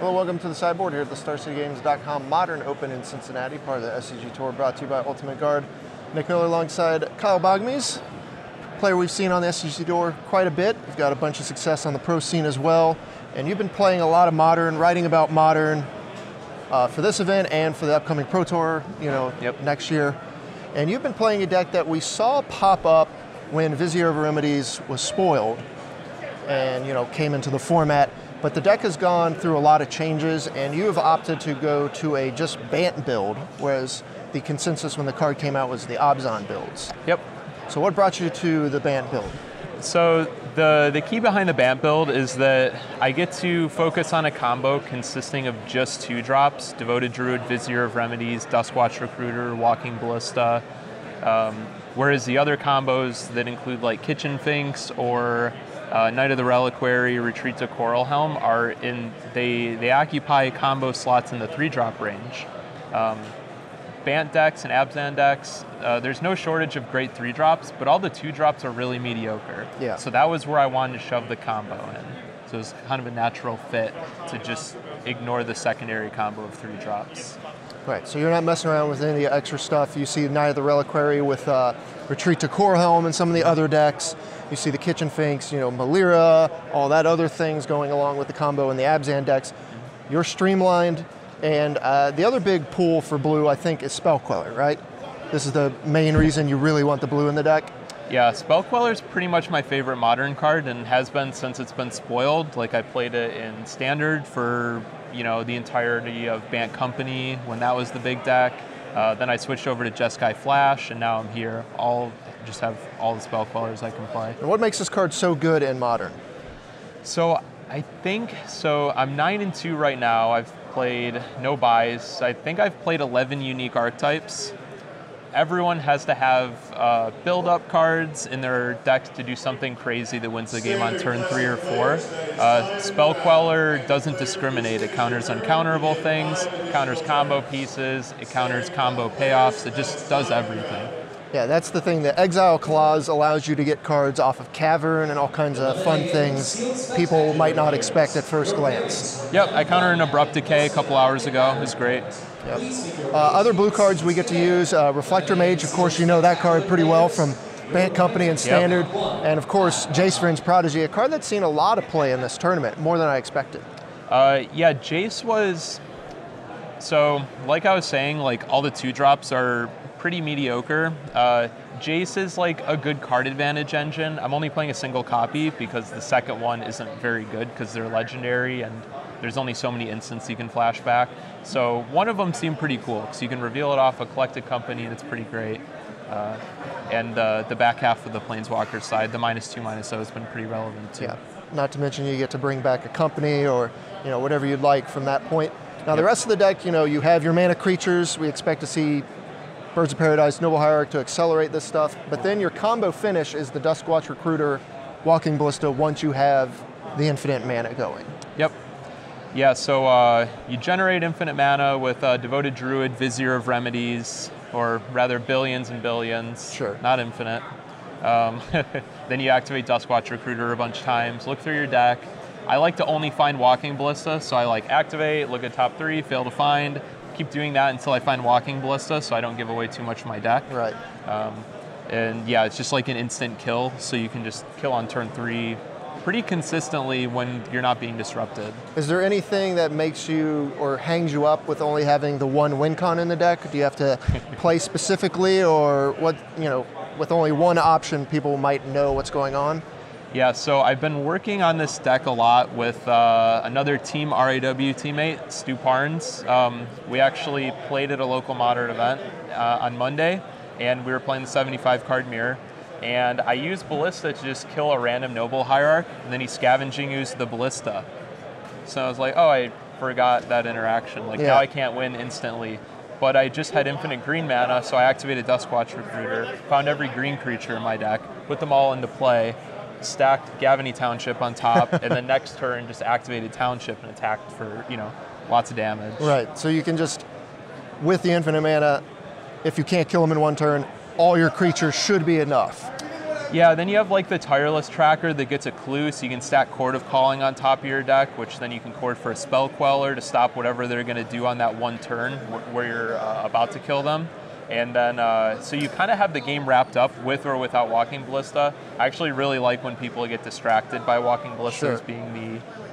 Hello, welcome to the sideboard here at the StarCityGames.com Modern Open in Cincinnati, part of the SCG Tour, brought to you by Ultimate Guard. Nick Miller alongside Kyle Boggemes, player we've seen on the SCG Tour quite a bit. We've got a bunch of success on the pro scene as well, and you've been playing a lot of Modern, writing about Modern for this event and for the upcoming Pro Tour, next year. And you've been playing a deck that we saw pop up when Vizier of Remedies was spoiled and came into the format. But the deck has gone through a lot of changes, and you have opted to go to a just Bant build, whereas the consensus when the card came out was the Obzon builds. Yep. So what brought you to the Bant build? So the key behind the Bant build is that I get to focus on a combo consisting of just 2 drops, Devoted Druid, Vizier of Remedies, Duskwatch Recruiter, Walking Ballista, whereas the other combos that include like Kitchen Finks or Knight of the Reliquary, Retreat to Coral Helm they occupy combo slots in the 3-drop range. Bant decks and Abzan decks, there's no shortage of great 3-drops, but all the 2-drops are really mediocre. Yeah. So that was where I wanted to shove the combo in. So it was kind of a natural fit to just ignore the secondary combo of 3-drops. Right, so you're not messing around with any of the extra stuff. You see Knight of the Reliquary with Retreat to Coral Helm and some of the other decks. You see the Kitchen Finks, Malira, all that other things going along with the combo in the Abzan decks. You're streamlined, and the other big pull for blue, I think, is Spellqueller, right? This is the main reason you really want the blue in the deck? Yeah, Spellqueller is pretty much my favorite Modern card and has been since it's been spoiled. Like, I played it in Standard for the entirety of Bant Company when that was the big deck. Then I switched over to Jeskai Flash, and now I'm here. Just have all the Spellquellers I can play. And what makes this card so good in Modern? So I'm 9-2 right now. I've played no buys. I think I've played 11 unique archetypes. Everyone has to have build-up cards in their decks to do something crazy that wins the game on turn 3 or 4. Spellqueller doesn't discriminate. It counters uncounterable things, counters combo pieces, it counters combo payoffs. It just does everything. Yeah, that's the thing. The Exile Clause allows you to get cards off of Cavern and all kinds of fun things people might not expect at first glance. Yep, I countered an Abrupt Decay a couple hours ago. It was great. Yep. Other blue cards we get to use, Reflector Mage, of course you know that card pretty well from Bant Company and Standard. Yep. And of course, Jace Vryn's Prodigy, a card that's seen a lot of play in this tournament, more than I expected. Yeah, Jace was, so like I was saying, like all the 2-drops are pretty mediocre. Jace is like a good card advantage engine. I'm only playing a single copy because the second one isn't very good because they're legendary and there's only so many instants you can flash back. So one of them seemed pretty cool because you can reveal it off a Collected Company and it's pretty great. And the back half of the Planeswalker side, the -2/-0 has been pretty relevant too. Yeah, not to mention you get to bring back a company or whatever you'd like from that point. Now the rest of the deck, you have your mana creatures. We expect to see Birds of Paradise, Noble Hierarch to accelerate this stuff, but then your combo finish is the Duskwatch Recruiter, Walking Ballista once you have the infinite mana going. Yep. Yeah, so you generate infinite mana with Devoted Druid, Vizier of Remedies, or rather billions and billions, sure, not infinite. Then you activate Duskwatch Recruiter a bunch of times, look through your deck. I like to only find Walking Ballista, so I activate, look at top 3, fail to find, keep doing that until I find Walking Ballista so I don't give away too much of my deck. Right. And yeah, it's just like an instant kill, so you can just kill on turn 3 pretty consistently when you're not being disrupted. Is there anything that makes you or hangs you up with only having the one win con in the deck? Do you have to play specifically, or what, with only one option people might know what's going on? Yeah, so I've been working on this deck a lot with another Team RAW teammate, Stu Parnes. We actually played at a local Modern event on Monday, and we were playing the 75 card mirror. And I used Ballista to just kill a random Noble Hierarch, and then he Scavenging used the Ballista. So I was like, oh, I forgot that interaction. Now I can't win instantly. But I just had infinite green mana, so I activated Duskwatch Recruiter, found every green creature in my deck, put them all into play, stacked Gavany Township on top, and then next turn just activated Township and attacked for, lots of damage. Right, so you can just, with the infinite mana, if you can't kill them in one turn, all your creatures should be enough. Yeah, then you have like the tireless tracker that gets a clue, so you can stack Chord of Calling on top of your deck, which then you can chord for a Spell Queller to stop whatever they're going to do on that one turn where you're about to kill them. And then, so you kind of have the game wrapped up with or without Walking Ballista. I actually really like when people get distracted by Walking Ballistas being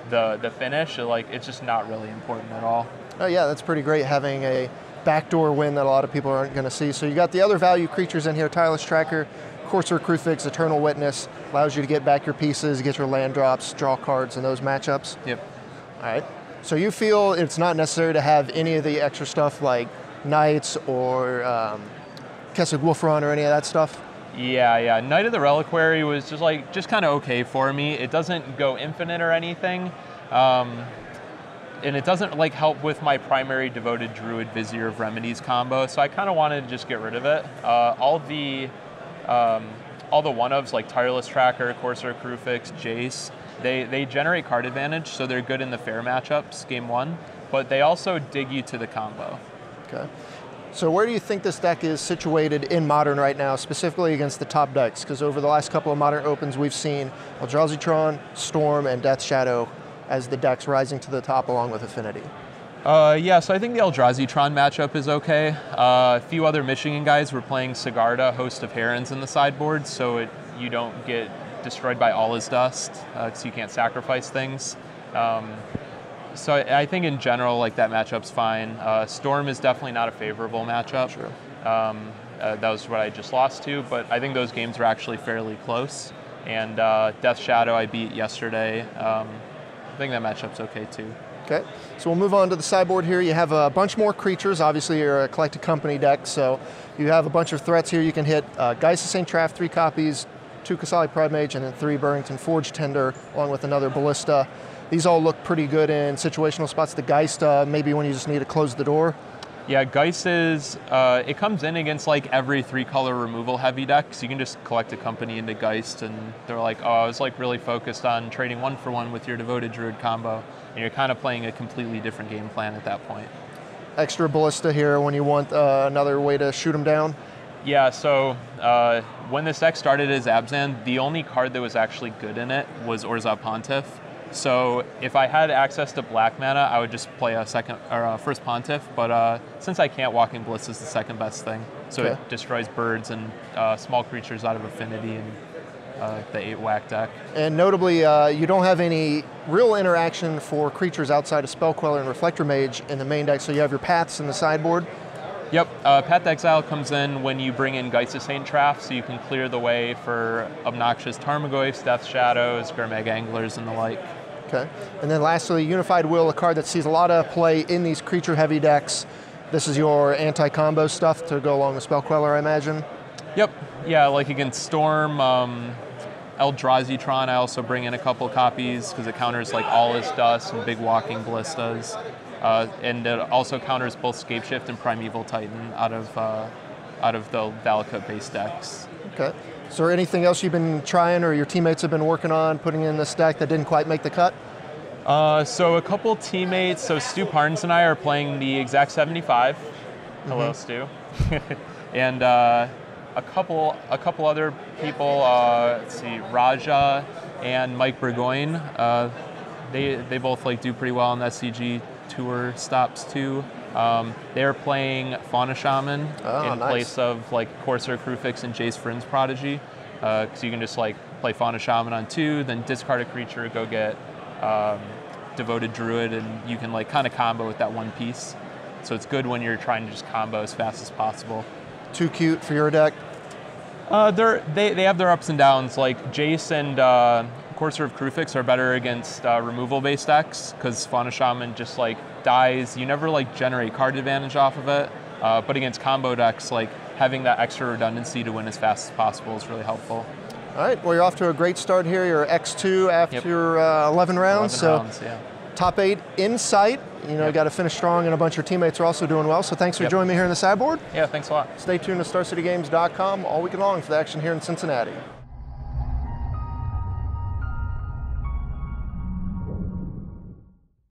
the finish. Like, it's just not really important at all. Oh yeah, that's pretty great, having a backdoor win that a lot of people aren't going to see. So you got the other value creatures in here: Tireless Tracker, Courser Crucifix, Eternal Witness. Allows you to get back your pieces, get your land drops, draw cards in those matchups. Yep. All right. So you feel it's not necessary to have any of the extra stuff like Knights or Kessig Wolfron or any of that stuff? Yeah. Knight of the Reliquary was just kind of okay for me. It doesn't go infinite or anything. And it doesn't like help with my primary Devoted Druid Vizier of Remedies combo, so I kind of wanted to just get rid of it. All the one-ofs like Tireless Tracker, Courser Crucifix, Jace, they generate card advantage, so they're good in the fair matchups, game one, but they also dig you to the combo. Okay. So where do you think this deck is situated in Modern right now, specifically against the top decks? Because over the last couple of Modern Opens, we've seen Eldrazi Tron, Storm, and Death Shadow as the decks rising to the top along with Affinity. Yeah, so I think the Eldrazi Tron matchup is okay. A few other Michigan guys were playing Sigarda, Host of Herons in the sideboard, so you don't get destroyed by all his dust, because you can't sacrifice things. So I think in general, like, that matchup's fine. Storm is definitely not a favorable matchup. Sure. That was what I just lost to, but I think those games were actually fairly close. And Death Shadow I beat yesterday. I think that matchup's okay too. Okay, so we'll move on to the sideboard here. You have a bunch more creatures. Obviously, you're a Collected Company deck, so you have a bunch of threats here. You can hit Geist of St. Traff, 3 copies, 2 Kasali Pride Mage, and then 3 Burrington Forge Tender, along with another Ballista. These all look pretty good in situational spots. The Geist, maybe when you just need to close the door. Yeah, Geist is, it comes in against like every 3-color removal heavy deck, so you can just collect a company into Geist, and they're like, oh, I was like really focused on trading 1-for-1 with your Devoted Druid combo, and you're kind of playing a completely different game plan at that point. Extra Ballista here when you want another way to shoot them down. Yeah, so when this deck started as Abzan, the only card that was actually good in it was Orzhov Pontiff. So if I had access to black mana, I would just play a first Pontiff, but since I can't, Walking Ballista is the second best thing. So okay. It destroys birds and small creatures out of Affinity and the 8-whack deck. And notably, you don't have any real interaction for creatures outside of Spell Queller and Reflector Mage in the main deck, so you have your paths in the sideboard. Yep, Path to Exile comes in when you bring in Geist of St. Traff, so you can clear the way for obnoxious Tarmogoyfs, Death Shadows, Gurmag Anglers, and the like. Okay, and then lastly, Unified Will, a card that sees a lot of play in these creature-heavy decks. This is your anti-combo stuff to go along with Spell Queller, I imagine? Yep, yeah, like against Storm, Eldrazi Tron, I also bring in a couple copies because it counters like all his dust and big Walking Ballistas. And it also counters both Scapeshift and Primeval Titan out of the Valakut-based decks. Okay. Is there anything else you've been trying or your teammates have been working on putting in this deck that didn't quite make the cut? So a couple teammates, so Stu Parnes and I are playing the exact 75. Hello, Stu. And a couple other people, let's see, Raja and Mike Burgoyne. They both like do pretty well on the SCG tour stops too. They're playing Fauna Shaman in place of like Courser Crucifix and Jace Friends Prodigy. So you can just like play Fauna Shaman on 2, then discard a creature, go get Devoted Druid, and you can like kind of combo with that one piece. So it's good when you're trying to just combo as fast as possible. Too cute for your deck? They have their ups and downs. Like Jace and Courser of Crucifix are better against removal-based decks because Fauna Shaman just like dies. You never like generate card advantage off of it. But against combo decks, like having that extra redundancy to win as fast as possible is really helpful. All right, well, you're off to a great start here. You're X2 after 11 rounds. 11 rounds, yeah. Top 8 in sight. You know, you got to finish strong, and a bunch of your teammates are also doing well. So thanks for joining me here in the sideboard. Yeah, thanks a lot. Stay tuned to StarCityGames.com all weekend long for the action here in Cincinnati.